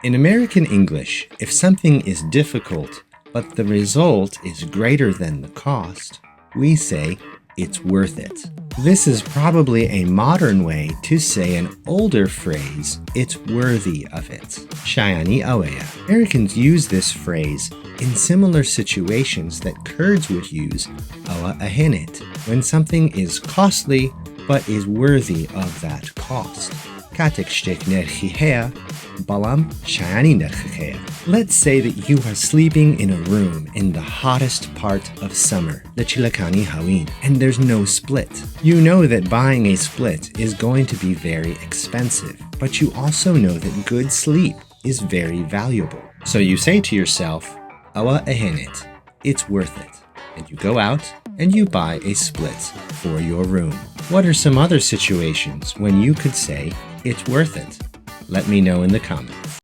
In American English, if something is difficult, but the result is greater than the cost, we say, it's worth it. This is probably a modern way to say an older phrase, it's worthy of it. Shayani ئەوەیە. Americans use this phrase in similar situations that Kurds would use ئەوە dehênêt, when something is costly but is worthy of that cost. Kاتێک شتێک نرخی هەیە, بەڵام شایانی نرخەکەیە. Let's say that you are sleeping in a room in the hottest part of summer, لە چیلەکانی هاوین, and there's no split. You know that buying a split is going to be very expensive, but you also know that good sleep is very valuable. So you say to yourself, ئەوە dehênêt, it's worth it. And you go out and you buy a split for your room. What are some other situations when you could say, it's worth it? Let me know in the comments.